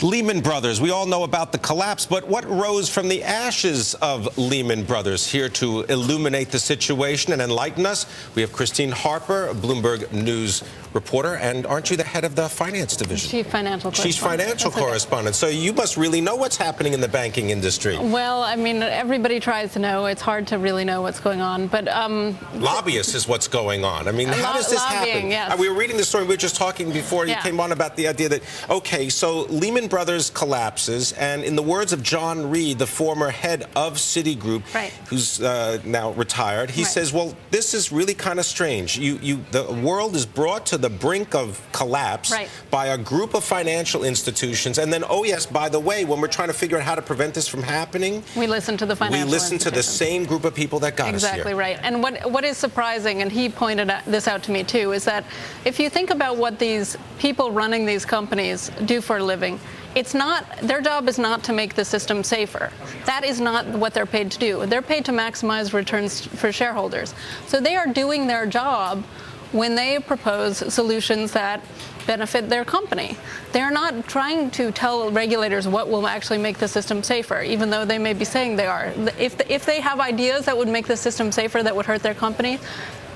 Lehman Brothers, we all know about the collapse, but what rose from the ashes of Lehman Brothers? Here to illuminate the situation and enlighten us, we have Christine Harper, a Bloomberg News reporter, and aren't you the head of the finance division? Chief financial correspondent. Chief financial correspondent. So you must really know what's happening in the banking industry. Well, I mean, everybody tries to know. It's hard to really know what's going on, but lobbyists is what's going on. I mean, how does this happen? Yes. We were reading the story. We were just talking before you came on about the idea that, okay, so Lehman Brothers collapses, and in the words of John Reed, the former head of Citigroup, who's now retired, he says, well, this is really kind of strange. The world is brought to the brink of collapse by a group of financial institutions, and then, oh yes, by the way, when we're trying to figure out how to prevent this from happening, we listen to the financial institutions. We listen to the same group of people that got us here. Exactly right. And what is surprising, and he pointed this out to me too, is that if you think about what these people running these companies do for a living, it's not, their job is not to make the system safer. That is not what they're paid to do. They're paid to maximize returns for shareholders. So they are doing their job when they propose solutions that benefit their company. They're not trying to tell regulators what will actually make the system safer, even though they may be saying they are. If they have ideas that would make the system safer that would hurt their company,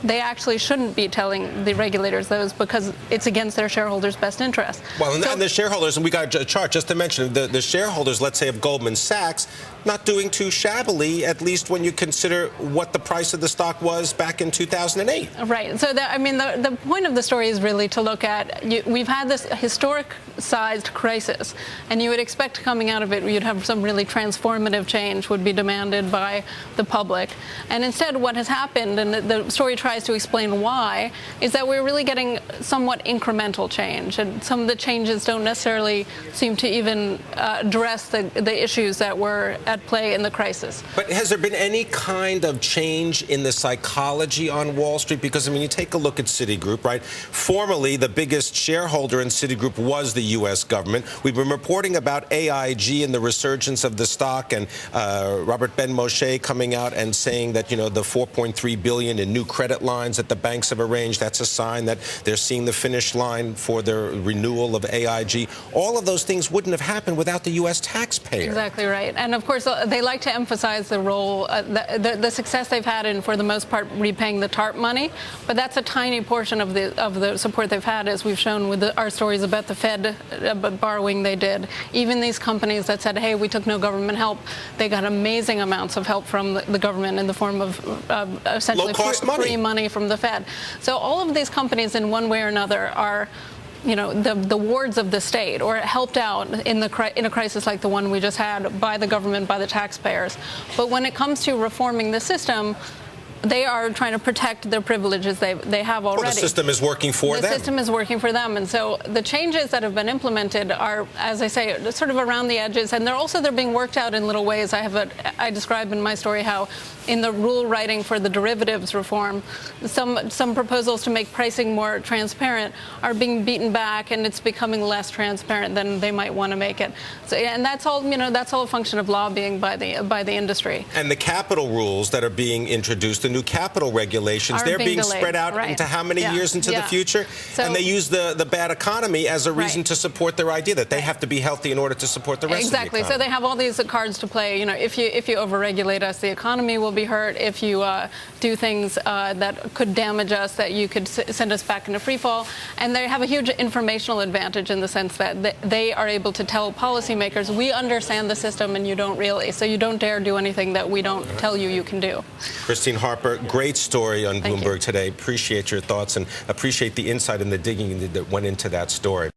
they actually shouldn't be telling the regulators those, because it's against their shareholders' best interest. Well, and the shareholders, and we got a chart just to mention, the shareholders, let's say, of Goldman Sachs, not doing too shabbily, at least when you consider what the price of the stock was back in 2008. Right. So, the point of the story is really to look at, we've had this historic-sized crisis, and you would expect coming out of it, you'd have some really transformative change would be demanded by the public. And instead, what has happened, and the story tries to explain why, is that we're really getting somewhat incremental change, and some of the changes don't necessarily seem to even address the issues that were at play in the crisis. But has there been any kind of change in the psychology on Wall Street? Because, I mean, you take a look at Citigroup, right? Formerly, the biggest shareholder in Citigroup was the U.S. government. We've been reporting about AIG and the resurgence of the stock, and Robert Ben-Moshe coming out and saying that, you know, the $4.3 billion in new credit lines that the banks have arranged, that's a sign that they're seeing the finish line for their renewal of AIG. All of those things wouldn't have happened without the U.S. taxpayer. Exactly right. And of course, they like to emphasize the role, the success they've had in, for the most part, repaying the TARP money. But that's a tiny portion of the support they've had, as we've shown with our stories about the Fed borrowing they did. Even these companies that said, hey, we took no government help, they got amazing amounts of help from the government in the form of essentially free money from the Fed. So all of these companies, in one way or another, are, you know, the wards of the state, or helped out in a crisis like the one we just had by the government, by the taxpayers. But when it comes to reforming the system, they are trying to protect their privileges they have already. Well, the system is working for them. The system is working for them. And so the changes that have been implemented are, as I say, sort of around the edges. And they're being worked out in little ways. I describe in my story how in the rule writing for the derivatives reform, some proposals to make pricing more transparent are being beaten back, and it's becoming less transparent than they might want to make it. So, and that's all, you know, that's all a function of lobbying by the industry. And the capital rules that are being introduced, the new capital regulations, they're being spread out into how many years into the future? So, and they use the bad economy as a reason to support their idea that they have to be healthy in order to support the rest of the economy. Exactly. So they have all these cards to play. You know, if you overregulate us, the economy will be hurt. If you do things that could damage us, that you could send us back into free fall. And they have a huge informational advantage in the sense that they are able to tell policymakers, we understand the system and you don't really. So you don't dare do anything that we don't tell you can do. Christine Harper, great story on Bloomberg today. Appreciate your thoughts and appreciate the insight and the digging that went into that story.